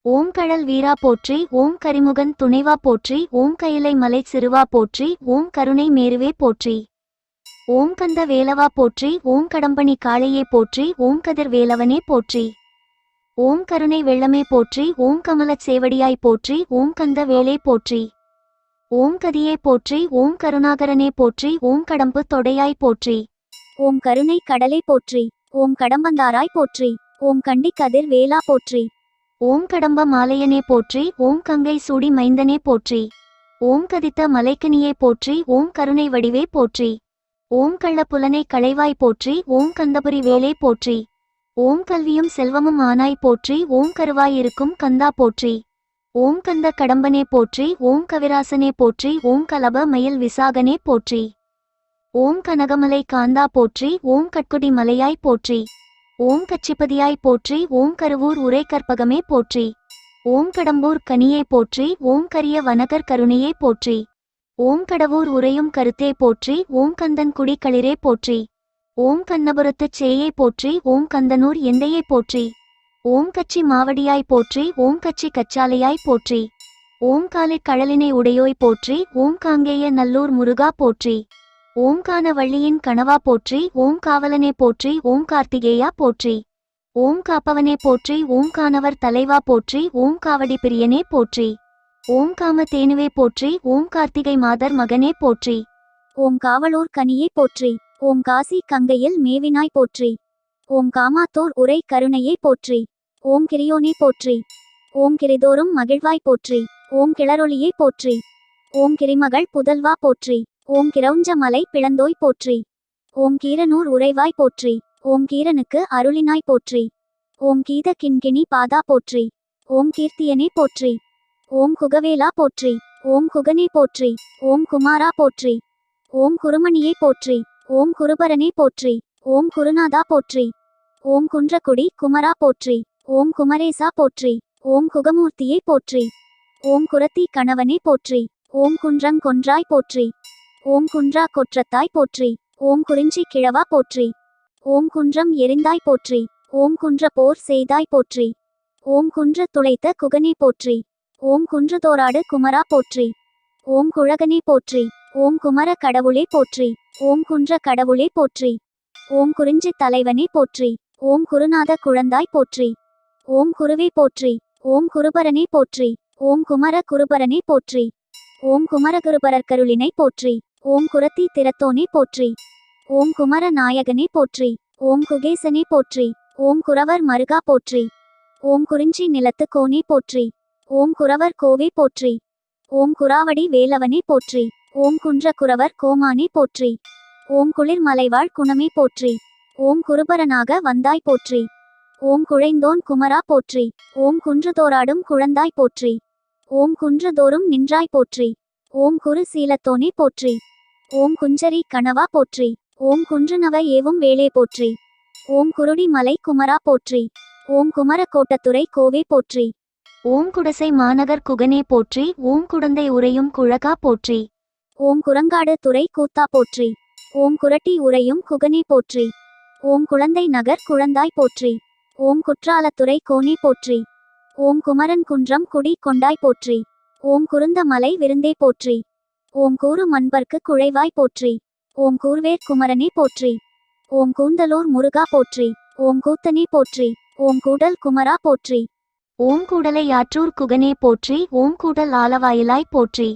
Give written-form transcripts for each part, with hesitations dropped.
ஓம் கடல் வீரா போற்றி, ஓம் கரிமுகன் துணைவா போற்றி, ஓம் கயிலை மலை சிறுவா போற்றி, ஓம் கருணை மேருவே போற்றி. ஓம் கந்த வேலவா போற்றி, ஓம் கடம்பனி காளையே போற்றி, ஓம் கதிர் வேலவனே போற்றி. ஓம் கருணை வெள்ளமே போற்றி, ஓம் கமலச் சேவடியாய் போற்றி, ஓம் கந்த வேலே போற்றி. ஓம் கதியே போற்றி, ஓம் கருணாகரனே போற்றி, ஓம் கடம்பு தொடையாய் போற்றி. ஓம் கருணை கடலே போற்றி, ஓம் கடம்பந்தாராய் போற்றி, ஓம் கண்டி கதிர் வேலா போற்றி. ஓம் கடம்ப மாலையனே போற்றி, ஓம் கங்கை சூடி மைந்தனே போற்றி. ஓம் கதித்த மலைக்கனியே போற்றி, ஓம் கருணை வடிவே போற்றி. ஓம் கள்ள புலனை களைவாய் போற்றி, ஓம் கந்தபுரி வேலே போற்றி. ஓம் கல்வியும் செல்வமும் ஆனாய் போற்றி, ஓம் கருவாய் இருக்கும் கந்தா போற்றி. ஓம் கந்த கடம்பனே போற்றி, ஓம் கவிராசனே போற்றி, ஓம் கலப மயில் விசாகனே போற்றி. ஓம் கனகமலை காந்தா போற்றி, ஓம் கட்குடி மலையாய் போற்றி. ஓம் கச்சிபதியாய் போற்றி, ஓம் கருவூர் உரை கற்பகமே போற்றி. ஓம் கடம்பூர் கனியே போற்றி, ஓம் கரிய வனகர் கருணையே போற்றி. ஓம் கடவூர் உரையும் கருத்தே போற்றி, ஓம் கந்தன் குடி களிரே போற்றி. ஓம் கண்ணபுரத்துச் சேயே போற்றி, ஓம் கந்தனூர் எந்தையே போற்றி. ஓம் கச்சி மாவடியாய் போற்றி, ஓம் கச்சி கச்சாலையாய் போற்றி. ஓம் காலிற் கழலினை உடையோய் போற்றி, ஓம் காங்கேய நல்லூர் முருகா போற்றி. ஓம் கான வள்ளியின் கணவா போற்றி, ஓம் காவலனே போற்றி, ஓம் கார்த்திகேயா போற்றி. ஓம் காப்பவனே போற்றி, ஓம் கானவர் தலைவா போற்றி, ஓம் காவடி பிரியனே போற்றி. ஓம் காம தேனுவே போற்றி, ஓம் கார்த்திகை மாதர் மகனே போற்றி. ஓம் காவலூர் கனியே போற்றி, ஓம் காசி கங்கையில் மேவினாய் போற்றி. ஓம் காமாத்தோர் உரை கருணையே போற்றி, ஓம் கிரியோனே போற்றி. ஓம் கிரிதோறும் மகிழ்வாய் போற்றி, ஓம் கிளரொளியே போற்றி. ஓம் கிரிமகள் புதல்வா போற்றி, ஓம் கிரௌஞ்ச மலை பிளந்தோய் போற்றி. ஓம் கீரனூர் உறைவாய் போற்றி, ஓம் கீரனுக்கு அருளினாய் போற்றி. ஓம் கீத கிண்கிணி பாதா போற்றி, ஓம் கீர்த்தியனே போற்றி. ஓம் குகவேலா போற்றி, ஓம் குகனே போற்றி, ஓம் குமாரா போற்றி. ஓம் குருமணியே போற்றி, ஓம் குருபரனே போற்றி, ஓம் குருநாதா போற்றி. ஓம் குன்றக்குடி குமரா போற்றி, ஓம் குமரேசா போற்றி. ஓம் குகமூர்த்தியே போற்றி, ஓம் குரத்தி கணவனே போற்றி. ஓம் குன்றங் கொன்றாய் போற்றி, ஓம் குன்றா கொற்றத்தாய் போற்றி. ஓம் குறிஞ்சி கிழவா போற்றி, ஓம் குன்றம் எரிந்தாய் போற்றி. ஓம் குன்ற போர் செய்தாய் போற்றி, ஓம் குன்ற துளைத்த குகனே போற்றி. ஓம் குன்றுதோராடு குமரா போற்றி, ஓம் குழகனே போற்றி. ஓம் குமர கடவுளே போற்றி, ஓம் குன்ற கடவுளே போற்றி. ஓம் குறிஞ்சி தலைவனே போற்றி, ஓம் குருநாத குழந்தாய் போற்றி. ஓம் குருவே போற்றி, ஓம் குருபரனே போற்றி. ஓம் குமர குருபரனே போற்றி, ஓம் குமரகுருபரற்கருளினை போற்றி. ஓம் குரத்தி திறத்தோனே போற்றி, ஓம் குமர நாயகனே போற்றி. ஓம் குகேசனே போற்றி, ஓம் குரவர் மருகா போற்றி. ஓம் குறிஞ்சி நிலத்து கோனே போற்றி, ஓம் குரவர் கோவே போற்றி. ஓம் குராவடி வேலவனே போற்றி, ஓம் குன்ற குரவர் கோமானே போற்றி. ஓம் குளிர் மலைவாழ் குணமே போற்றி, ஓம் குருபரனாக வந்தாய் போற்றி. ஓம் குழைந்தோன் குமரா போற்றி, ஓம் குன்றுதோராடும் குழந்தாய் போற்றி. ஓம் குன்றுதோறும் நின்றாய் போற்றி, ஓம் குரு சீலத்தோனே போற்றி. ஓம் குஞ்சரி கணவா போற்றி, ஓம் குன்றுநவ ஏவும் வேலே போற்றி. ஓம் குருடி மலை குமரா போற்றி, ஓம் குமர கோட்டத்துறை கோவே போற்றி. ஓம் குடசை மாநகர் குகனே போற்றி, ஓம் குடந்தை உரையும் குழகா போற்றி. ஓம் குரங்காடு துறை கூத்தா போற்றி, ஓம் குரட்டி உரையும் குகனே போற்றி. ஓம் குழந்தை நகர் குழந்தாய் போற்றி, ஓம் குற்றாலத்துறை கோனே போற்றி. ஓம் குமரன் குன்றம் குடி கொண்டாய் போற்றி, ஓம் குருந்த மலை விருந்தே போற்றி. ஓம் கூறு மண்பர்க்கு குழைவாய் போற்றி, ஓம் கூர்வேற் குமரனே போற்றி. ஓம் கூந்தலூர் முருகா போற்றி, ஓம் கூத்தனே போற்றி. ஓம் கூடல் குமரா போற்றி, ஓம் கூடலை யாற்றூர் குகனே போற்றி. ஓம் கூடல் ஆலவாயிலாய் போற்றி.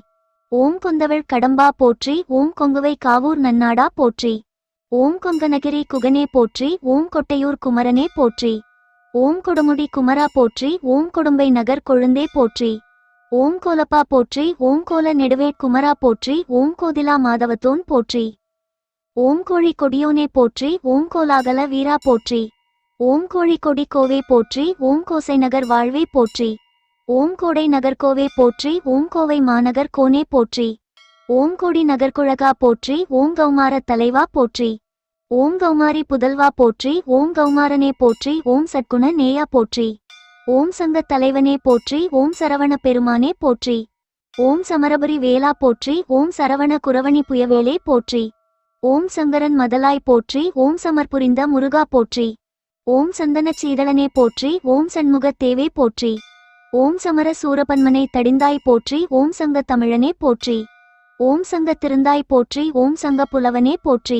ஓம் கொந்தவள் கடம்பா போற்றி, ஓம் கொங்குவை காவூர் நன்னாடா போற்றி. ஓம் கொங்கனகிரி குகனே போற்றி, ஓம் கொட்டையூர் குமரனே போற்றி. ஓம் கொடுமுடி குமரா போற்றி, ஓம் கொடும்பை நகர் கொழுந்தே போற்றி. ஓம் கோலப்பா போற்றி, ஓம் கோல நெடுவேட் குமரா போற்றி. ஓம் கோதிலா மாதவத்தோன் போற்றி. ஓம் கோழி கொடியோனே போற்றி, ஓம் கோலாகல வீரா போற்றி. ஓம் கோழி கொடி கோவே போற்றி, ஓம் கோசை நகர் வாழ்வே போற்றி. ஓம் கோடை நகர்கோவே போற்றி, ஓம் கோவை மாநகர் கோனே போற்றி. ஓம் கோடி நகர்குழகா போற்றி, ஓம் கௌமார தலைவா போற்றி. ஓம் கௌமாரி புதல்வா போற்றி, ஓம் கௌமாரனே போற்றி. ஓம் சட்குண நேயா போற்றி, ஓம் சங்கத் தலைவனே போற்றி. ஓம் சரவண பெருமானே போற்றி. ஓம் சமரபுரி வேலா போற்றி, ஓம் சரவண குரவணி புயவேலே போற்றி. ஓம் சங்கரன் மதலாய் போற்றி, ஓம் சமர்புரிந்த முருகா போற்றி. ஓம் சந்தனச் சீதளனே போற்றி, ஓம் சண்முகத் தேவே போற்றி. ஓம் சமர சூரபன்மனை தடிந்தாய் போற்றி ஓம் சங்க தமிழனே போற்றி. ஓம் சங்க திருந்தாய் போற்றி ஓம் சங்க புலவனே போற்றி.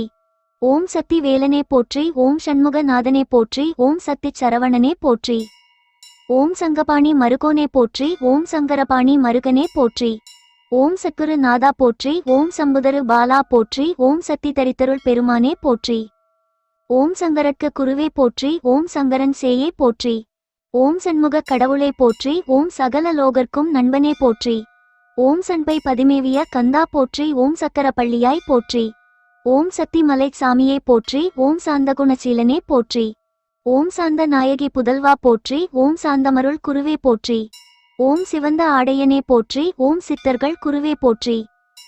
ஓம் சக்தி வேலனே போற்றி ஓம் சண்முக நாதனே போற்றி ஓம் சக்தி சரவணனே போற்றி. ஓம் சங்கபாணி மருகோனே போற்றி ஓம் சங்கரபாணி மருகனே போற்றி. ஓம் சக்குரு நாதா போற்றி ஓம் சம்புதரு பாலா போற்றி ஓம் சக்தி தரித்தருள் பெருமானே போற்றி. ஓம் சங்கரட்கு குருவே போற்றி ஓம் சங்கரன் சேயே போற்றி. ஓம் சண்முக கடவுளே போற்றி ஓம் சகல லோகர்க்கும் நண்பனே போற்றி. ஓம் சண்பை பதிமேவிய கந்தா போற்றி ஓம் சக்கர பள்ளியாய் போற்றி. ஓம் சக்தி மலை சாமியே போற்றி ஓம் சாந்தகுணசீலனே போற்றி. ஓம் சாந்த நாயகி புதல்வா போற்றி ஓம் சாந்தமருள் குருவே போற்றி. ஓம் சிவந்த ஆடையனே போற்றி ஓம் சித்தர்கள் குருவே போற்றி.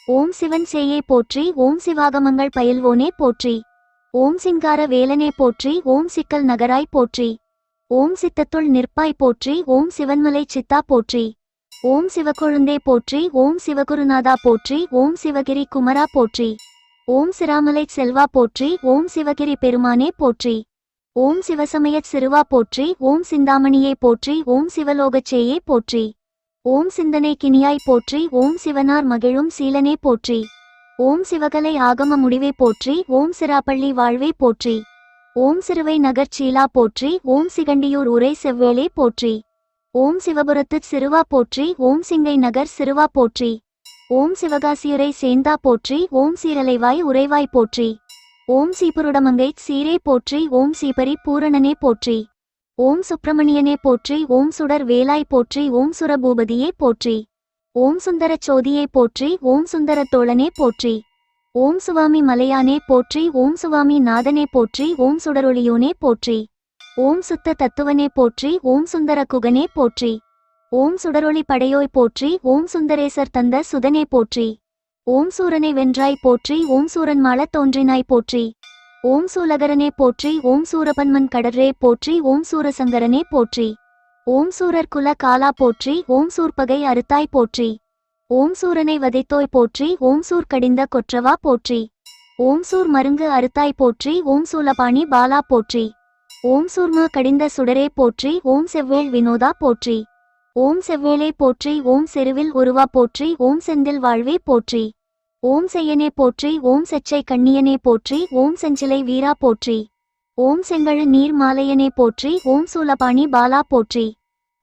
ஓம் சிவன் சேயே போற்றி ஓம் சிவாகமங்கள் பயில்வோனே போற்றி. ஓம் சிங்கார வேலனே போற்றி ஓம் சிக்கல் நகராய் போற்றி. ஓம் சித்தத்துள் நிற்பாய் போற்றி ஓம் சிவன்மலை சித்தா போற்றி. ஓம் சிவக்கொழுந்தே போற்றி ஓம் சிவகுருநாதா போற்றி ஓம் சிவகிரி குமரா போற்றி. ஓம் சிராமலை செல்வா போற்றி ஓம் சிவகிரி பெருமானே போற்றி. ஓம் சிவசமயச் சிறுவா போற்றி ஓம் சிந்தாமணியே போற்றி ஓம் சிவலோகச்சேயே போற்றி. ஓம் சிந்தனை கிணியாய் போற்றி ஓம் சிவனார் மகிழும் சீலனே போற்றி. ஓம் சிவகலை ஆகம முடிவே போற்றி ஓம் சிராப்பள்ளி வாழ்வே போற்றி. ஓம் சிறுவை நகர் சீலா போற்றி ஓம் சிகண்டியூர் உரை செவ்வேளே போற்றி. ஓம் சிவபுரத்து சிறுவா போற்றி ஓம் சிங்கை நகர் சிறுவா போற்றி. ஓம் சிவகாசியுரை சேந்தா போற்றி ஓம் சீரலைவாய் உறைவாய் போற்றி. ஓம் சீபுருடமங்கை சீரே போற்றி ஓம் சீபரி பூரணனே போற்றி. ஓம் சுப்பிரமணியனே போற்றி ஓம் சுடர் வேலாய் போற்றி ஓம் சுரபூபதியே போற்றி. ஓம் சுந்தரச் சோதியே போற்றி ஓம் சுந்தரத் தோழனே போற்றி. ஓம் சுவாமி மலையானே போற்றி ஓம் சுவாமி நாதனே போற்றி ஓம் சுடரொளியோனே போற்றி. ஓம் சுத்த தத்துவனே போற்றி ஓம் சுந்தர குகனே போற்றி. ஓம் சுடரொளி படையோய் போற்றி ஓம் சுந்தரேசர் தந்த சுதனே போற்றி. ஓம் சூரனை வென்றாய் போற்றி ஓம் சூரன் மாளத் தோன்றினாய் போற்றி. ஓம் சூலகரனே போற்றி ஓம் சூரபன்மன் கடற்றே போற்றி ஓம் சூரசங்கரனே போற்றி. ஓம் சூரர் குல காலா போற்றி ஓம் சூர்பகை அறுத்தாய் போற்றி. ஓம் சூரனை வதைத்தோய் போற்றி ஓம் சூர் கடிந்த கொற்றவா போற்றி. ஓம் சூர் மருங்கு அறுத்தாய் போற்றி ஓம் சூலபாணி பாலா போற்றி. ஓம் சூர்ம கடிந்த சுடரே போற்றி ஓம் செவ்வேள் வினோதா போற்றி. ஓம் செவ்வேளே போற்றி ஓம் செருவில் உருவா போற்றி ஓம் செந்தில் வாழ்வே போற்றி. ஓம் செய்யனே போற்றி ஓம் செச்சை கண்ணியனே போற்றி ஓம் செஞ்சிலை வீரா போற்றி. ஓம் செங்கழு நீர் மாலையனே போற்றி ஓம் சூலபாணி பாலா போற்றி.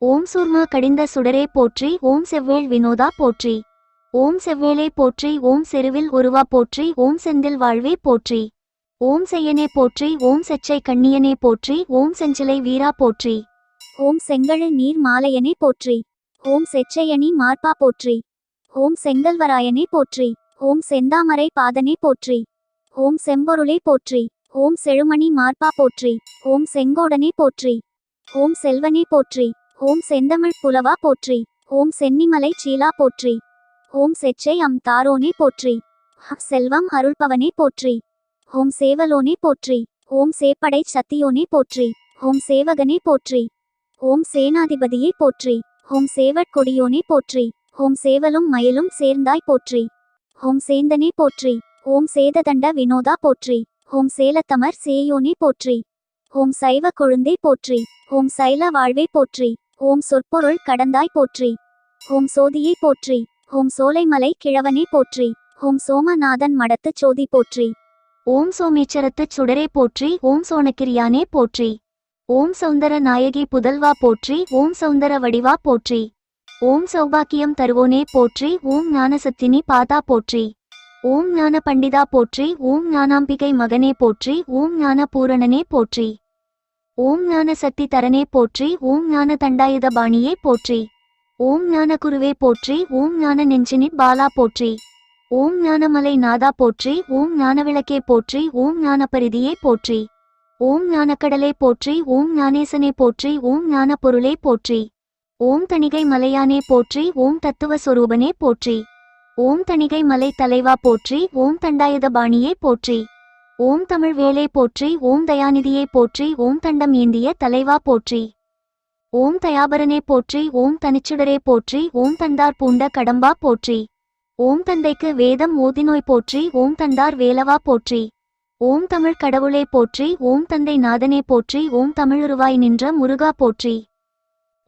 ஓம் சூர்ம கடிந்த சுடரே போற்றி ஓம் செவ்வேள் வினோதா போற்றி. ஓம் செவ்வேளே போற்றி ஓம் செருவில் உருவா போற்றி ஓம் செந்தில் வாழ்வே போற்றி. ஓம் செய்யனே போற்றி ஓம் செச்சை கண்ணியனே போற்றி ஓம் செஞ்சிலை வீரா போற்றி. ஓம் செங்கழு நீர் மாலையனே போற்றி. ஓம் செச்சையணி மார்பா போற்றி. ஓம் செங்கல்வராயனே போற்றி. ஓம் செந்தாமரை பாதனே போற்றி. ஓம் செம்பொருளே போற்றி. ஓம் செழுமணி மார்பா போற்றி. ஓம் செங்கோடனே போற்றி. ஓம் செல்வனே போற்றி. ஓம் செந்தமிழ் புலவா போற்றி. ஓம் சென்னிமலை சீலா போற்றி. ஓம் செச்சை தாரோனே போற்றி. செல்வம் அருள்பவனே போற்றி. ஓம் சேவலோனே போற்றி. ஓம் சேப்படை சத்தியோனே போற்றி. ஓம் சேவகனே போற்றி. ஓம் சேனாதிபதியே போற்றி. ஓம் சேவற்கொடியோனே போற்றி. ஓம் சேவலும் மயிலும் சேர்ந்தாய் போற்றி. ஓம் சேந்தனே போற்றி. ஓம் சேததண்ட வினோதா போற்றி. ஓம் சேலத்தமர் சேயோனே போற்றி. ஓம் சைவ கொழுந்தே போற்றி. ஓம் சைல வாழ்வே போற்றி. ஓம் சொற்பொருள் கடந்தாய் போற்றி. ஓம் சோதியே போற்றி. ஓம் சோலைமலை கிழவனே போற்றி. ஓம் சோமநாதன் மடத்து சோதி போற்றி. ஓம் சோமேச்சரத்துச் சுடரே போற்றி ஓம் சோனக்கிரியானே போற்றி. ஓம் சௌந்தர நாயகி புதல்வா போற்றி ஓம் சௌந்தர வடிவா போற்றி. ஓம் சௌபாக்கியம் தருவோனே போற்றி ஓம் ஞானசத்தினி பாதா போற்றி. ஓம் ஞான பண்டிதா போற்றி ஓம் ஞானாம்பிகை மகனே போற்றி ஓம் ஞான பூரணனே போற்றி. ஓம் ஞான சக்தி தரனே போற்றி ஓம் ஞான தண்டாயுத பாணியே போற்றி. ஓம் ஞான குருவே போற்றி ஓம் ஞான நெஞ்சினி பாலா போற்றி. ஓம் ஞானமலை நாதா போற்றி ஓம் ஞானவிளக்கே போற்றி ஓம் ஞானபரிதியே போற்றி. ஓம் ஞானக்கடலே போற்றி ஓம் ஞானேசனே போற்றி ஓம் ஞான பொருளே போற்றி. ஓம் தணிகை மலையானே போற்றி ஓம் தத்துவ சொரூபனே போற்றி. ஓம் தணிகை மலை தலைவா போற்றி ஓம் தண்டாயுத பாணியே போற்றி. ஓம் தமிழ் வேலே போற்றி ஓம் தயாநிதியே போற்றி ஓம் தண்டம் ஏந்திய தலைவா போற்றி. ஓம் தயாபரனே போற்றி ஓம் தனிச்சுடரே போற்றி ஓம் தந்தார் பூண்ட கடம்பா போற்றி. ஓம் தந்தைக்கு வேதம் ஓதினோய் போற்றி ஓம் தந்தார் வேலவா போற்றி. ஓம் தமிழ் கடவுளே போற்றி ஓம் தந்தை நாதனே போற்றி ஓம் தமிழுருவாய் நின்ற முருகா போற்றி.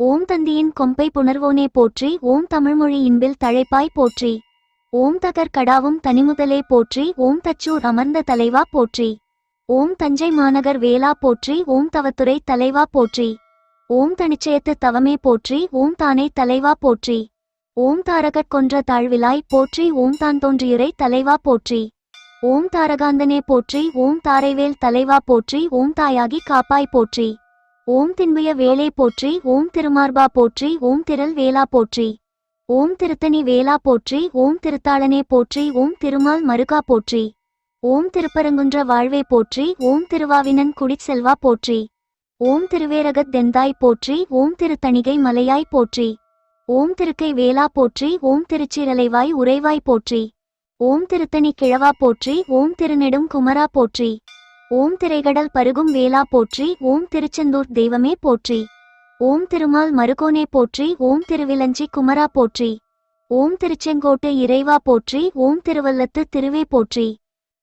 ஓம் தந்தியின் கொம்பை புணர்வோனே போற்றி. ஓம் தமிழ்மொழி இன்பில் தழைப்பாய் போற்றி. ஓம் தகர் கடாவும் தனிமுதலே போற்றி. ஓம் தச்சூர் அமர்ந்த தலைவா போற்றி. ஓம் தஞ்சை மாநகர் வேளா போற்றி. ஓம் தவத்துறை தலைவா போற்றி. ஓம் தனிச்சயத்து தவமே போற்றி. ஓம் தானே தலைவா போற்றி. ஓம் தாரகட் கொன்ற தாழ்விலாய் போற்றி. ஓம் தான் தோன்றியுரை தலைவா போற்றி. ஓம் தாரகாந்தனே போற்றி. ஓம் தாரைவேல் தலைவா போற்றி. ஓம் தாயாகி காப்பாய் போற்றி. ஓம் திண்புய வேலே போற்றி. ஓம் திருமார்பா போற்றி. ஓம் திரள் வேளா போற்றி. ஓம் திருத்தணி வேளா போற்றி. ஓம் திருத்தாளனே போற்றி. ஓம் திருமால் மருகா போற்றி. ஓம் திருப்பரங்குன்ற வாழ்வே போற்றி. ஓம் திருவாவினன் குடிச்செல்வா போற்றி. ஓம் திருவேரகத் தெந்தாய் போற்றி. ஓம் திருத்தணிகை மலையாய் போற்றி. ஓம் திருக்கை வேளா போற்றி. ஓம் திருச்சிரலைவாய் உறைவாய் போற்றி. ஓம் திருத்தணி கிழவா போற்றி. ஓம் திருநெடும் குமரா போற்றி. ஓம் திரைகடல் பருகும் வேளா போற்றி. ஓம் திருச்செந்தூர் தெய்வமே போற்றி. ஓம் திருமால் மருகோனே போற்றி. ஓம் திருவிலஞ்சி குமரா போற்றி. ஓம் திருச்செங்கோட்டு இறைவா போற்றி. ஓம் திருவல்லத்து திருவே போற்றி.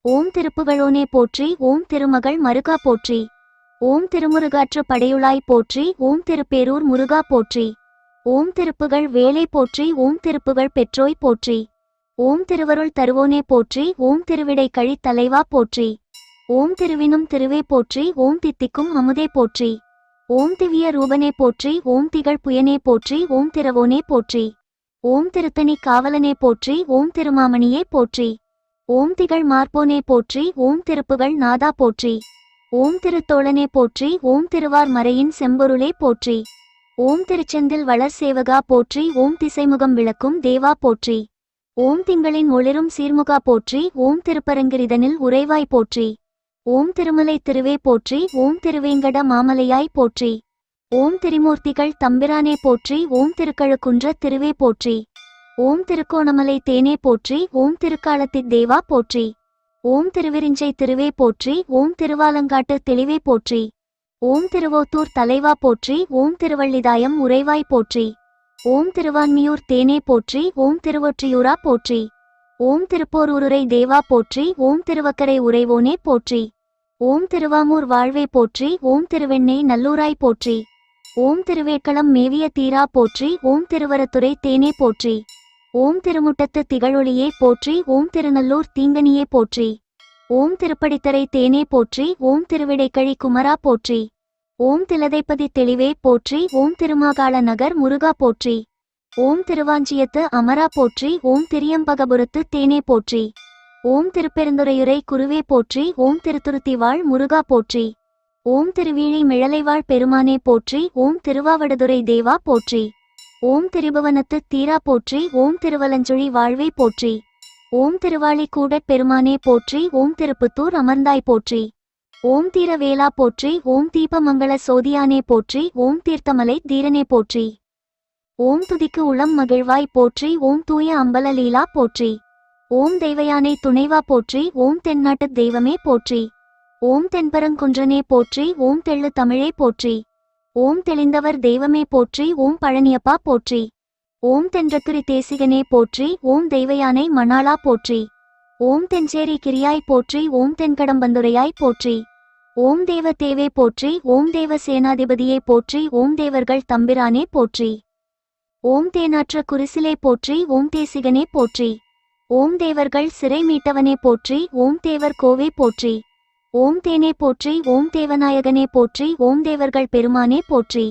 ஓம் திருப்புகழோனே போற்றி. ஓம் திருமகள் மருகா போற்றி. ஓம் திருமுருகாற்று படையுளாய் போற்றி. ஓம் திருப்பேரூர் முருகா போற்றி. ஓம் திருப்புகழ் வேலை போற்றி. ஓம் திருப்புகழ் பெற்றோய் போற்றி. ஓம் திருவருள் தருவோனே போற்றி. ஓம் திருவிடை கழி தலைவா போற்றி. ஓம் திருவினும் திருவே போற்றி. ஓம் தித்திக்கும் அமுதே போற்றி. ஓம் திவ்ய ரூபனே போற்றி. ஓம் திகழ் புயனே போற்றி. ஓம் திரவோனே போற்றி. ஓம் திருத்தணி காவலனே போற்றி. ஓம் திருமாமணியே போற்றி. ஓம் திகழ் மார்போனே போற்றி. ஓம் திருப்புகழ் நாதா போற்றி. ஓம் திருத்தோழனே போற்றி. ஓம் திருவார் மறையின் செம்பொருளே போற்றி. ஓம் திருச்செந்தில் வளர் சேவகா போற்றி. ஓம் திசைமுகம் விளக்கும் தேவா போற்றி. ஓம் திங்களின் ஒளிரும் சீர்முகா போற்றி. ஓம் திருப்பரங்கிரிதனில் உறைவாய் போற்றி. ஓம் திருமலை திருவே போற்றி. ஓம் திருவேங்கட மாமலையாய் போற்றி. ஓம் திரிமூர்த்திகள் தம்பிரானே போற்றி. ஓம் திருக்கழுக்குன்ற திருவே போற்றி. ஓம் திருக்கோணமலை தேனே போற்றி. ஓம் திருக்காலத்தித் தேவா போற்றி. ஓம் திருவிரிஞ்சை திருவே போற்றி. ஓம் திருவாலங்காட்டு தெளிவே போற்றி. ஓம் திருவோத்தூர் தலைவா போற்றி. ஓம் திருவள்ளிதாயம் உறைவாய் போற்றி. ஓம் திருவான்மியூர் தேனே போற்றி. ஓம் திருவொற்றியூரா போற்றி. ஓம் திருப்போரூருரை தேவா போற்றி. ஓம் திருவக்கரை உறைவோனே போற்றி. ஓம் திருவாமூர் வாழ்வே போற்றி. ஓம் திருவெண்ணெய் நல்லூராய் போற்றி. ஓம் திருவேட்களம் மேவிய தீரா போற்றி. ஓம் திருவரத்துறை தேனே போற்றி. ஓம் திருமுட்டத்து திகழொளியே போற்றி. ஓம் திருநல்லூர் தீங்கனியே போற்றி. ஓம் திருப்படித்தரை தேனே போற்றி. ஓம் திருவிடைக்கழி குமரா போற்றி. ஓம் திலதைப்பதி தெளிவே போற்றி. ஓம் திருமாகாள நகர் முருகா போற்றி. ஓம் திருவாஞ்சியத்து அமரா போற்றி. ஓம் திரியம்பகபுரத்து தேனே போற்றி. ஓம் திருப்பெருந்துறையுரை குருவே போற்றி. ஓம் திருத்துருத்திவாழ் முருகா போற்றி. ஓம் திருவீழி மிழலைவாழ் பெருமானே போற்றி. ஓம் திருவாவடுதுறை தேவா போற்றி. ஓம் திரிபுவனத்து தீரா போற்றி. ஓம் திருவலஞ்சுழி வாழ்வே போற்றி. ஓம் திருவாளி கூடற் பெருமானே போற்றி. ஓம் திருப்புத்தூர் அமர்ந்தாய் போற்றி. ஓம் தீரவேலா போற்றி. ஓம் தீபமங்கள சோதியானே போற்றி. ஓம் தீர்த்தமலை தீரனே போற்றி. ஓம் துதிக்கு உளம் மகிழ்வாய் போற்றி. ஓம் தூய அம்பல லீலா போற்றி. ஓம் தெய்வயானை துணைவா போற்றி. ஓம் தென்னாட்டுத் தெய்வமே போற்றி. ஓம் தென்பரங்குன்றனே போற்றி. ஓம் தெள்ளு தமிழே போற்றி. ஓம் தெளிந்தவர் தெய்வமே போற்றி. ஓம் பழனியப்பா போற்றி. ஓம் தென்றக்குரி தேசிகனே போற்றி. ஓம் தெய்வயானை மணாளா போற்றி. ஓம் தென்சேரி கிரியாய் போற்றி. ஓம் தென்கடம்பந்துரையாய் போற்றி. ஓம் தேவ தேவே போற்றி. ஓம் தேவ சேனாதிபதியே போற்றி. ஓம் தேவர்கள் தம்பிரானே போற்றி. ஓம் தேனாற்ற குரிசிலே போற்றி. ஓம் தேசிகனே போற்றி. ஓம் தேவர்கள் சிறை மீட்டவனே போற்றி. ஓம் தேவர் கோவே போற்றி. ஓம் தேனே போற்றி. ஓம் தேவநாயகனே போற்றி. ஓம் தேவர்கள் பெருமானே போற்றி.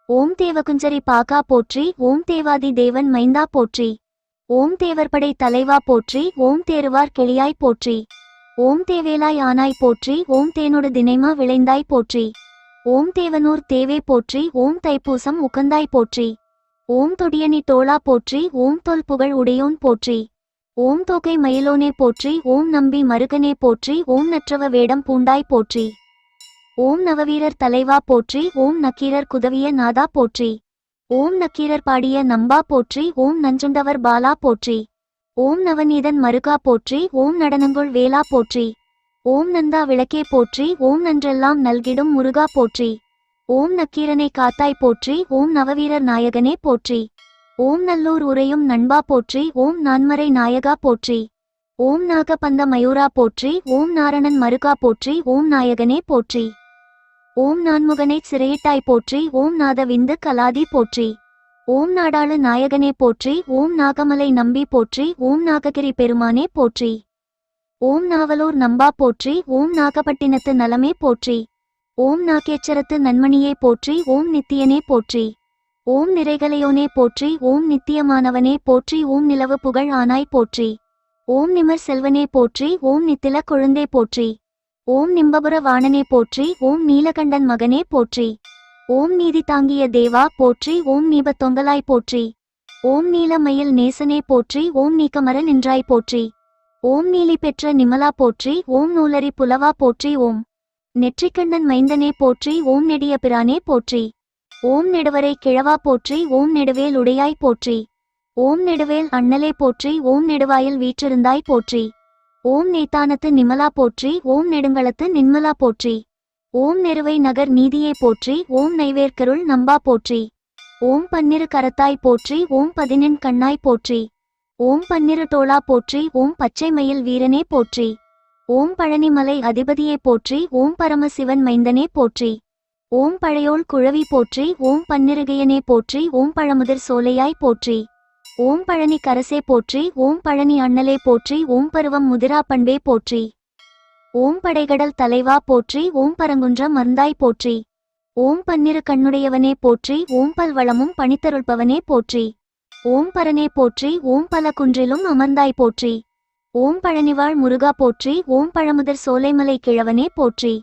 ஓம் தேவகுஞ்சரி பாகா போற்றி. ஓம் தேவாதி தேவன் மைந்தா போற்றி. ஓம் தேவர்படை தலைவா போற்றி. ஓம் தேருவார் கிளியாய் போற்றி. ஓம் தேவேலாய் ஆனாய் போற்றி. ஓம் தேனொடு தினைமா விளைந்தாய் போற்றி. ஓம் தேவனூர் தேவே போற்றி. ஓம் தைப்பூசம் உகந்தாய் போற்றி. ஓம் தொடியணி தோளா போற்றி. ஓம் தொல் புகழ் உடையோன் போற்றி. ஓம் தோகை மயிலோனே போற்றி. ஓம் நம்பி மருகனே போற்றி. ஓம் நற்றவ வேடம் பூண்டாய் போற்றி. ஓம் நவவீரர் தலைவா போற்றி. ஓம் நக்கீரர் குதவிய நாதா போற்றி. ஓம் நக்கீரர் பாடிய நம்பா போற்றி. ஓம் நஞ்சுண்டவர் பாலா போற்றி. ஓம் நவநீதன் மருகா போற்றி. ஓம் நடனங்குள் வேளா போற்றி. ஓம் நந்தா விளக்கே போற்றி. ஓம் நன்றெல்லாம் நல்கிடும் முருகா போற்றி. ஓம் நக்கீரனை காத்தாய் போற்றி. ஓம் நவவீரர் நாயகனே போற்றி. ஓம் நல்லூர் உரையும் நண்பா போற்றி. ஓம் நான்மறை நாயகா போற்றி. ஓம் நாகபந்த மயூரா போற்றி. ஓம் நாரணன் மருகா போற்றி. ஓம் நாயகனே போற்றி. ஓம் நான்முகனைச் சிறையிட்டாய் போற்றி. ஓம் நாதவிந்து கலாதி போற்றி. ஓம் நாடாளு நாயகனே போற்றி. ஓம் நாகமலை நம்பி போற்றி. ஓம் நாககிரி பெருமானே போற்றி. ஓம் நாவலூர் நம்பா போற்றி. ஓம் நாகப்பட்டினத்து நலமே போற்றி. ஓம் நாகேச்சரத்து நன்மணியே போற்றி. ஓம் நித்தியனே போற்றி. ஓம் நிறைகலையோனே போற்றி. ஓம் நித்தியமானவனே போற்றி. ஓம் நிலவு புகழ் ஆனாய் போற்றி. ஓம் நிமர் செல்வனே போற்றி. ஓம் நித்தில கொழுந்தே போற்றி. ஓம் நிம்பபுர வாணனே போற்றி. ஓம் நீலகண்டன் மகனே போற்றி. ஓம் நீதி தாங்கிய தேவா போற்றி. ஓம் நீபத்தொங்கலாய் போற்றி. ஓம் நீலமயில் நேசனே போற்றி. ஓம் நீக்கமர நின்றாய் போற்றி. ஓம் நீலி பெற்ற நிமலா போற்றி. ஓம் நூலரி புலவா போற்றி. ஓம் நெற்றிக்கண்ணன் மைந்தனே போற்றி. ஓம் நெடிய பிரானே போற்றி. ஓம் நெடுவரை கிழவா போற்றி. ஓம் நெடுவேல் உடையாய் போற்றி. ஓம் நெடுவேல் அண்ணலே போற்றி. ஓம் நெடுவாயில் வீற்றிருந்தாய் போற்றி. ஓம் நேத்தானத்து நிமலா போற்றி. ஓம் நெடுங்களத்து நின்மலா போற்றி. ஓம் நெருவை நகர் நீதியே போற்றி. ஓம் நைவேர்க்கருள் நம்பா போற்றி. ஓம் பன்னிரு கரத்தாய் போற்றி. ஓம் பதினெண் கண்ணாய் போற்றி. ஓம் பன்னிரு தோளா போற்றி. ஓம் பச்சை மயில் வீரனே போற்றி. ஓம் பழனிமலை அதிபதியே போற்றி. ஓம் பரமசிவன் மைந்தனே போற்றி. ஓம் பழையோள் குழவி போற்றி. ஓம் பன்னிருகையனே போற்றி. ஓம் பழமுதிர் சோலையாய் போற்றி. ஓம் பழனி கரசே போற்றி. ஓம் பழனி அண்ணலே போற்றி. ஓம் பருவம் முதிரா பண்பே போற்றி. ஓம் படைகடல் தலைவா போற்றி. ஓம் பரங்குன்ற மர்ந்தாய் போற்றி. ஓம் பன்னிரு கண்ணுடையவனே போற்றி. ஓம் பல்வளமும் பணித்தருள்பவனே போற்றி. ஓம் பரனே போற்றி. ஓம் பல குன்றிலும் அமர்ந்தாய் போற்றி. ஓம் பழனிவாழ் முருகா போற்றி. ஓம் பழமுதிர் சோலைமலை கிழவனே போற்றி.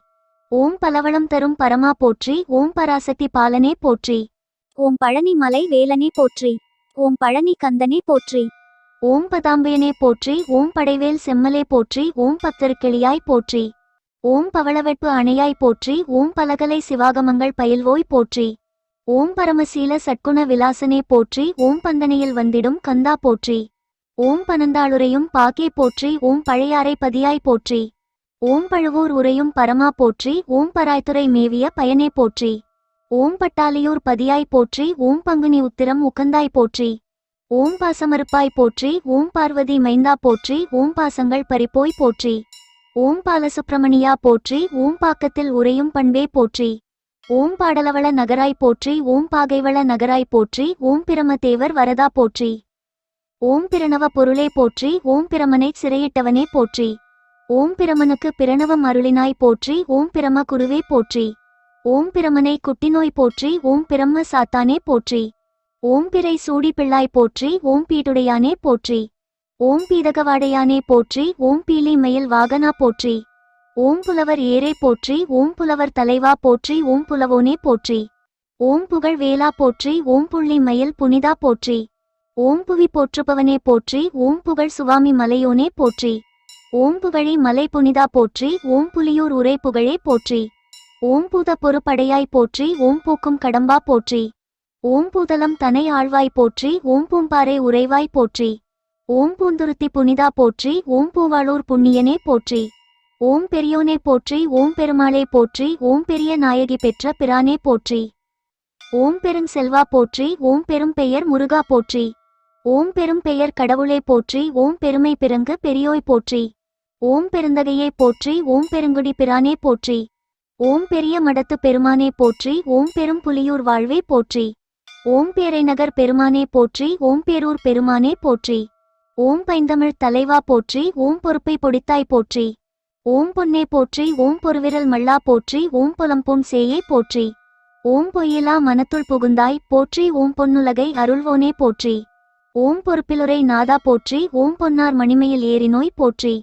ஓம் பலவளம் தரும் பரமா போற்றி. ஓம் பராசக்தி பாலனே போற்றி. ஓம் பழனி மலை வேலனே போற்றி. ஓம் பழனி கந்தனே போற்றி. ஓம் பதாம்பயனே போற்றி. ஓம் படைவேல் செம்மலே போற்றி. ஓம் பக்தர்கிளியாய் போற்றி. ஓம் பவளவெட்பு அணையாய் போற்றி. ஓம் பலகலை சிவாகமங்கள் பயில்வோய் போற்றி. ஓம் பரமசீல சட்குண விலாசனே போற்றி. ஓம் பந்தனையில் வந்திடும் கந்தா போற்றி. ஓம் பனந்தாளுரையும் பாக்கே போற்றி. ஓம் பழையாறை பதியாய் போற்றி. ஓம் பழுவூர் உரையும் பரமா போற்றி. ஓம் பராய்த்துறை மேவிய பயனே போற்றி. ஓம் பட்டாலியூர் பதியாய் போற்றி. ஓம் பங்குனி உத்திரம் உகந்தாய் போற்றி. ஓம் பாசமறுப்பாய் போற்றி. ஓம் பார்வதி மைந்தா போற்றி. ஓம் பாசங்கள் பறிப்போய் போற்றி. ஓம் பாலசுப்பிரமணியா போற்றி. ஓம் பாக்கத்தில் உரையும் பண்பே போற்றி. ஓம் பாடலவள நகராய் போற்றி. ஓம் பாகைவள நகராய் போற்றி. ஓம் பிரமதேவர் வரதா போற்றி. ஓம் பிரணவ பொருளே போற்றி. ஓம் பிரமனைச் சிறையிட்டவனே போற்றி. ஓம் பிரமனுக்கு பிரணவம் அருளினாய் போற்றி. ஓம் பிரம குருவே போற்றி. ஓம் பிரமனை குட்டினோய் போற்றி. ஓம் பிரம்ம சாத்தானே போற்றி. ஓம் பிறை சூடி பிள்ளாய் போற்றி. ஓம் பீட்டுடையானே போற்றி. ஓம் பீதகவாடையானே போற்றி. ஓம் பீலி மயில் வாகனா போற்றி. ஓம் புலவர் ஏரே போற்றி. ஓம் புலவர் தலைவா போற்றி. ஓம் புலவோனே போற்றி. ஓம் புகழ் வேலா போற்றி. ஓம் புள்ளி மயில் புனிதா போற்றி. ஓம் புவி போற்றுபவனே போற்றி. ஓம் புகழ் சுவாமி மலையோனே போற்றி. ஓம் புகழி மலை புனிதா போற்றி. ஓம் புலியூர் உரை புகழே போற்றி. ஓம் பூத பொறுப்படையாய் போற்றி. ஓம் பூக்கும் கடம்பா போற்றி. ஓம் பூதலம் தனை ஆழ்வாய் போற்றி. ஓம் பூம்பாறை உறைவாய் போற்றி. ஓம் பூந்துருத்தி புனிதா போற்றி. ஓம் பூவாளூர் புண்ணியனே போற்றி. ஓம் பெரியோனே போற்றி. ஓம் பெருமாளே போற்றி. ஓம் பெரிய நாயகி பெற்ற பிரானே போற்றி. ஓம் பெரும் செல்வா போற்றி. ஓம் பெரும் பெயர் முருகா போற்றி. ஓம் பெரும் பெயர் கடவுளே போற்றி. ஓம் பெருமை பிறங்கு பெரியோய் போற்றி. ஓம் பெருந்தகையே போற்றி. ஓம் பெருங்குடி பிரானே போற்றி. ஓம் பெரிய மடத்து பெருமானே போற்றி. ஓம் பெரும் புலியூர் வாழ்வே போற்றி. ஓம் பேரைநகர் பெருமானே போற்றி. ஓம் பேரூர் பெருமானே போற்றி. ஓம் பைந்தமிழ் தலைவா போற்றி. ஓம் பொறுப்பை பொடித்தாய் போற்றி. ஓம் பொன்னே போற்றி. ஓம் பொருவிரல் மல்லா போற்றி. ஓம் புலம்பொன் சேயே போற்றி. ஓம் பொய்யிலா மனத்துள் புகுந்தாய் போற்றி. ஓம் பொன்னுலகை அருள்வோனே போற்றி. ஓம் பொறுப்பிலுரை நாதா போற்றி. ஓம் பொன்னார் மணிமையில் ஏறினோய் போற்றி.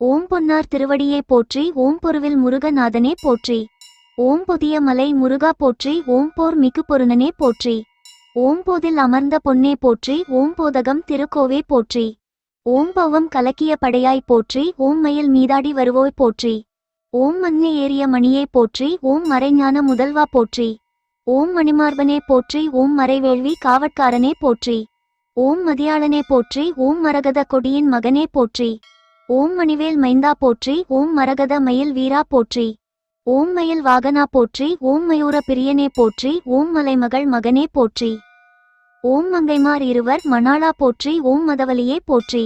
ஓம் பொன்னார் திருவடியே போற்றி. ஓம் பொருவில் முருகநாதனே போற்றி. ஓம் புதிய மலை முருகா போற்றி. ஓம் போர் மிகு பொருணனே போற்றி. ஓம் போதில் அமர்ந்த பொன்னே போற்றி. ஓம் போதகம் திருக்கோவே போற்றி. ஓம் பௌவம் கலக்கிய படையாய் போற்றி. ஓம் மயில் மீதாடி வருவோய் போற்றி. ஓம் மண்ணே ஏறிய மணியே போற்றி. ஓம் மறைஞான முதல்வா போற்றி. ஓம் மணிமார்பனே போற்றி. ஓம் மறைவேள்வி காவற்காரனே போற்றி. ஓம் மதியாளனே போற்றி. ஓம் மரகத கொடியின் மகனே போற்றி. ஓம் மணிவேல் மைந்தா போற்றி. ஓம் மரகத மயில் வீரா போற்றி. ஓம் மயில் வாகனா போற்றி. ஓம் மயூர பிரியனே போற்றி. ஓம் மலைமகள் மகனே போற்றி. ஓம் மங்கைமார் இருவர் மணாளா போற்றி. ஓம் மதவலியே போற்றி.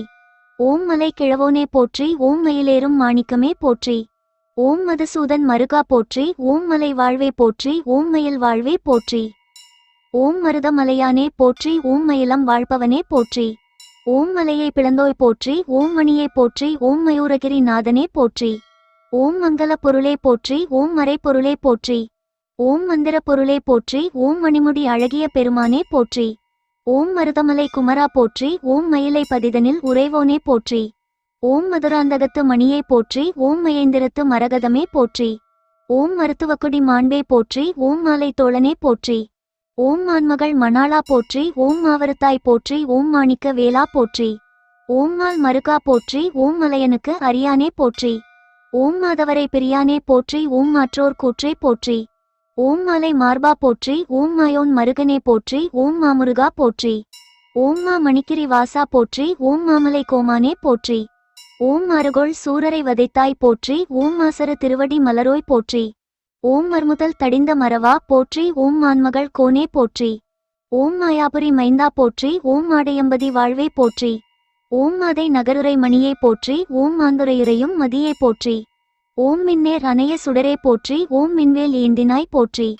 ஓம் மலை கிழவோனே போற்றி. ஓம் மயிலேறும் மாணிக்கமே போற்றி. ஓம் மதுசூதன் மருகா போற்றி. ஓம் மலை வாழ்வே போற்றி. ஓம் மயில் வாழ்வே போற்றி. ஓம் மருதமலையானே போற்றி. ஓம் மயிலம் வாழ்பவனே போற்றி. ஓம் மலையை பிளந்தோய் போற்றி. ஓம் மணியே போற்றி. ஓம் மயூரகிரி நாதனே போற்றி. ஓம் மங்கள பொருளே போற்றி. ஓம் மறை பொருளே போற்றி. ஓம் மந்திர பொருளே போற்றி. ஓம் மணிமுடி அழகிய பெருமானே போற்றி. ஓம் மருதமலை குமரா போற்றி. ஓம் மயிலை பதிதனில் உறைவோனே போற்றி. ஓம் மதுராந்தகத்து மணியே போற்றி. ஓம் மயேந்திரத்து மரகதமே போற்றி. ஓம் மருத்துவக்குடி மாண்பே போற்றி. ஓம் மாலை தோழனே போற்றி. ஓம் மான்மகள் மணாளா போற்றி. ஓம் மாவருத்தாய் போற்றி. ஓம் மாணிக்க வேலா போற்றி. ஓம் மால் மருகா போற்றி. ஓம் மலையனுக்கு அரியானே போற்றி. ஓம் மாதவரை பிரியானே போற்றி. ஓம் மாற்றோர் கூற்றே போற்றி. ஓம் மாலை மார்பா போற்றி. ஓம் மாயோன் மருகனே போற்றி. ஓம் மாமுருகா போற்றி. ஓம் மா மணிக்கிரி வாசா போற்றி. ஓம் மாமலை கோமானே போற்றி. ஓம் மருகோள் சூரரை வதைத்தாய் போற்றி. ஓம் மாசரு திருவடி மலரோய் போற்றி. ஓம் மர்முதல் தடிந்த மரவா போற்றி. ஓம் மான்மகள் கோனே போற்றி. ஓம் மாயாபுரி மைந்தா போற்றி. ஓம் மாடையம்பதி வாழ்வே போற்றி. ஓம் மாதை நகருரை மணியே போற்றி. ஓம் மாந்துரையுரையும் மதியே போற்றி. ஓம் மின்னேர் அணைய சுடரே போற்றி. ஓம் மின்வேல் ஏந்தினாய் போற்றி.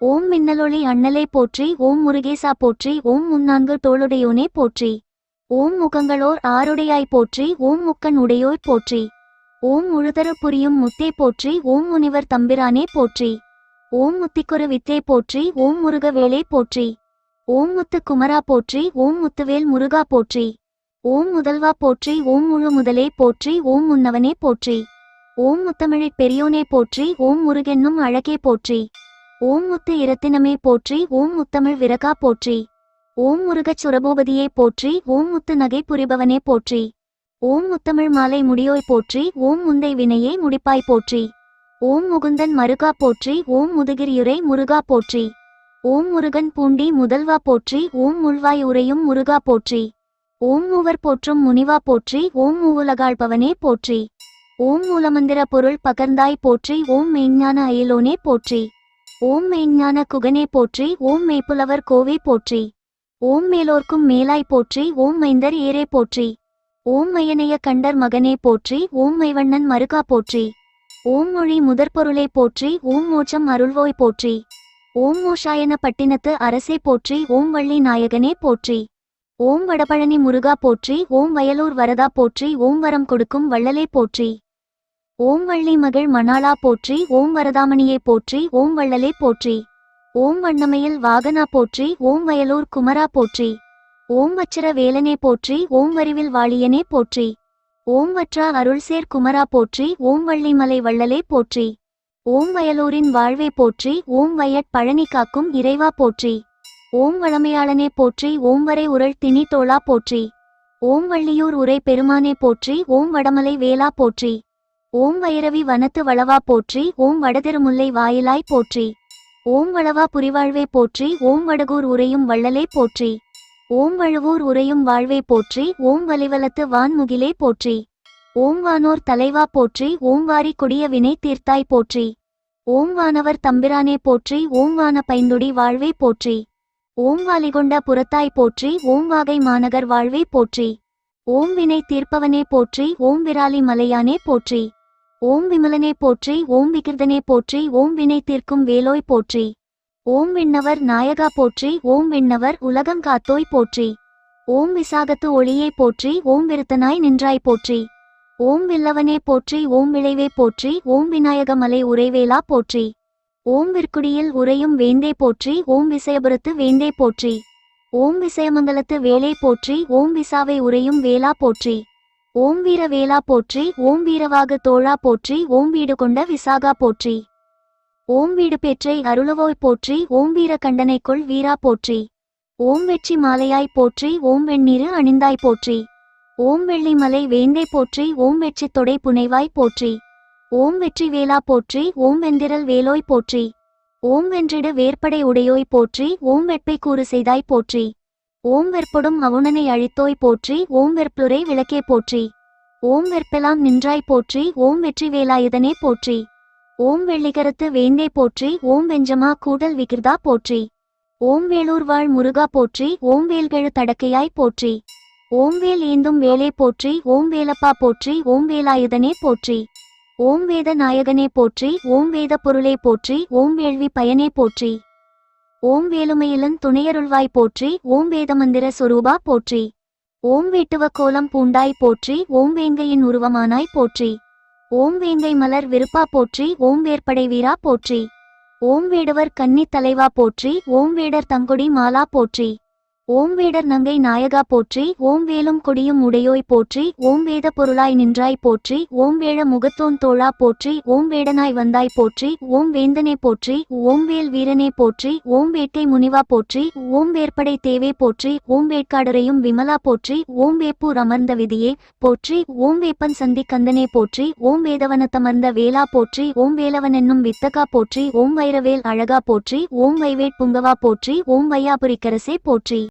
ஓம் மின்னலொளி அண்ணலே போற்றி. ஓம் முருகேசா போற்றி. ஓம் முன்னான்கு தோளுடையோனே போற்றி. ஓம் முகங்களோர் ஆருடையாய் போற்றி. ஓம் முக்கன் உடையோய் போற்றி. ஓம் முழுதரு புரியும் முத்தே போற்றி. ஓம் முனிவர் தம்பிரானே போற்றி. ஓம் முத்திக்கொரு வித்தே போற்றி. ஓம் முருகவேளே போற்றி. ஓம் முத்து குமரா போற்றி. ஓம் முத்துவேல் முருகா போற்றி. ஓம் முதல்வா போற்றி. ஓம் முழு முதலே போற்றி. ஓம் முன்னவனே போற்றி. ஓம் முத்தமிழிற் பெரியோனே போற்றி. ஓம் முருகென்னும் அழகே போற்றி. ஓம் முத்து இரத்தினமே போற்றி. ஓம் முத்தமிழ் விரகா போற்றி. ஓம் முருகச் சுரபூபதியே போற்றி. ஓம் முத்து நகை புரிபவனே போற்றி. ஓம் முத்தமிழ் மாலை முடியோய் போற்றி. ஓம் முந்தை வினையே முடிப்பாய் போற்றி. ஓம் முகுந்தன் மருகா போற்றி. ஓம் முதுகிரியுரை முருகா போற்றி. ஓம் முருகன் பூண்டி முதல்வா போற்றி. ஓம் முள்வாய் உரையும் முருகா போற்றி. ஓம் மூவர் போற்றும் முனிவா போற்றி. ஓம் மூவுலகாழ்பவனே போற்றி. ஓம் மூலமந்திர பொருள் பகர்ந்தாய் போற்றி. ஓம் மெய்ஞான அயலோனே போற்றி. ஓம் மெய்ஞான குகனே போற்றி. ஓம் மெய்ப்புலவர் கோவே போற்றி. ஓம் மேலோர்க்கும் மேலாய் போற்றி. ஓம் மைந்தர் ஏரே போற்றி. ஓம் மையனைய கண்டர் மகனே போற்றி. ஓம் மைவண்ணன் மருகா போற்றி. ஓம் மொழி முதற்பொருளே போற்றி. ஓம் மோட்சம் அருள்வோய் போற்றி. ஓம் மோஷாயன பட்டினத்து அரசே போற்றி. ஓம் வள்ளி நாயகனே போற்றி. ஓம் வடபழனி முருகா போற்றி. ஓம் வயலூர் வரதா போற்றி. ஓம் வரம் கொடுக்கும் வள்ளலே போற்றி. ஓம் வள்ளி மகள் மணாளா போற்றி. ஓம் வரதாமணியே போற்றி. ஓம் வள்ளலே போற்றி. ஓம் வண்ணமயில் வாகனா போற்றி. ஓம் வயலூர் குமரா போற்றி. ஓம் வச்சிர வேலனே போற்றி. ஓம் வரிவில் வாழியனே போற்றி. ஓம் வற்றா அருள்சேர் குமரா போற்றி. ஓம் வள்ளிமலை வள்ளலே போற்றி. ஓம் வயலூரின் வாழ்வே போற்றி. ஓம் வயட் பழனி காக்கும் இறைவா போற்றி. ஓம் வளமையாளனே போற்றி. ஓம் வரை உரள் திணி தோளா போற்றி. ஓம் வள்ளியூர் உரை பெருமானே போற்றி. ஓம் வடமலை வேளா போற்றி. ஓம் வைரவி வனத்து வளவா போற்றி. ஓம் வடதிருமுல்லை வாயிலாய் போற்றி. ஓம் வளவா புரிவாழ்வே போற்றி. ஓம் வடகூர் உரையும் வள்ளலே போற்றி. ஓம் வழுவூர் உரையும் வாழ்வே போற்றி. ஓம் வலிவலத்து வான்முகிலே போற்றி. ஓம் வானோர் தலைவா போற்றி. ஓம் வாரி கொடிய வினை தீர்த்தாய் போற்றி. ஓம் வானவர் தம்பிரானே போற்றி. ஓம் வான பைந்துடி வாழ்வே போற்றி. ஓம் வாலிகொண்ட புறத்தாய் போற்றி. ஓம் வாகை மாநகர் வாழ்வே போற்றி. ஓம் வினை தீர்ப்பவனே போற்றி. ஓம் விராலி மலையானே போற்றி. ஓம் விமலனே போற்றி. ஓம் விகிர்தனே போற்றி. ஓம் வினை தீர்க்கும் வேலோய் போற்றி. ஓம் விண்ணவர் நாயகா போற்றி. ஓம் விண்ணவர் உலகம் காத்தோய் போற்றி. ஓம் விசாகத்து ஒளியே போற்றி. ஓம் விருத்தனாய் நின்றாய் போற்றி. ஓம் வில்லவனே போற்றி. ஓம் விளைவே போற்றி. ஓம் விநாயக மலை உறைவேலா போற்றி. ஓம் விற்குடியில் உறையும் வேந்தே போற்றி. ஓம் விசயபுரத்து வேந்தே போற்றி. ஓம் விசயமங்கலத்து வேலே போற்றி. ஓம் விசாவை உறையும் வேளா போற்றி. ஓம் வீர வேளா போற்றி. ஓம் வீரவாகு தோழா போற்றி. ஓம் வீடு கொண்ட விசாகா போற்றி. ஓம் வீடு பெற்றை அருளவோய் போற்றி. ஓம் வீர கண்டனைக்குள் வீரா போற்றி. ஓம் வெற்றி மாலையாய் போற்றி. ஓம் வெண்ணீரு அணிந்தாய் போற்றி. ஓம் வெள்ளிமலை வேந்தே போற்றி. ஓம் வெற்றி தொடை புனைவாய் போற்றி. ஓம் வெற்றி வேளா போற்றி. ஓம் வெந்திரல் வேலோய் போற்றி. ஓம் வென்றிடு வேற்படை உடையோய் போற்றி. ஓம் வெட்பை கூறு செய்தாய் போற்றி. ஓம் வெற்படும் அவுணனை அழித்தோய் போற்றி. ஓம் வெற்புரை விளக்கே போற்றி. ஓம் வெற்பெலாம் நின்றாய் போற்றி. ஓம் வெற்றி வேலாயுதனே போற்றி. ஓம் வெள்ளிகரத்து வேந்தே போற்றி. ஓம் வெஞ்சமா கூடல் விகிர்தா போற்றி. ஓம் வேலூர் வாழ் முருகா போற்றி. ஓம் வேல்கெழு தடக்கையாய் போற்றி. ஓம் வேல் ஏந்தும் வேலே போற்றி. ஓம் வேலப்பா போற்றி. ஓம் வேலாயுதனே போற்றி. ஓம் வேத நாயகனே போற்றி. ஓம் வேத பொருளே போற்றி. ஓம் வேள்வி பயனே போற்றி. ஓம் வேலுமையிலன் துணையருள்வாய் போற்றி. ஓம் வேதமந்திர சொரூபா போற்றி. ஓம் வேட்டுவ கோலம் பூண்டாய் போற்றி. ஓம் வேங்கையின் உருவமானாய் போற்றி. ஓம் வேங்கை மலர் விருப்பா போற்றி. ஓம் வேற்படை வீரா போற்றி. ஓம் வேடுவர் கன்னித் தலைவா போற்றி. ஓம் வேடர் தங்கொடி மாலா போற்றி. ஓம் வேடர் நங்கை நாயகா போற்றி. ஓம் வேலும் கொடியும் உடையோய் போற்றி. ஓம் வேத பொருளாய் நின்றாய் போற்றி. ஓம் வேழ முகத்தோன் தோழா போற்றி. ஓம் வேடனாய் வந்தாய் போற்றி. ஓம் வேந்தனே போற்றி. ஓம் வேல் வீரனே போற்றி. ஓம் வேட்கை முனிவா போற்றி. ஓம் வேற்படை தேவே போற்றி. ஓம் வேட்காடுரையும் விமலா போற்றி. ஓம் வேப்பூர் அமர்ந்த விதியே போற்றி. ஓம் வேப்பன் சந்தி கந்தனே போற்றி. ஓம் வேதவனத்தமர்ந்த வேளா போற்றி. ஓம் வேலவன் என்னும் வித்தகா போற்றி. ஓம் வைரவேல் அழகா போற்றி. ஓம் வைவேட் புங்கவா போற்றி. ஓம் வையாபுரிக்கரசே போற்றி.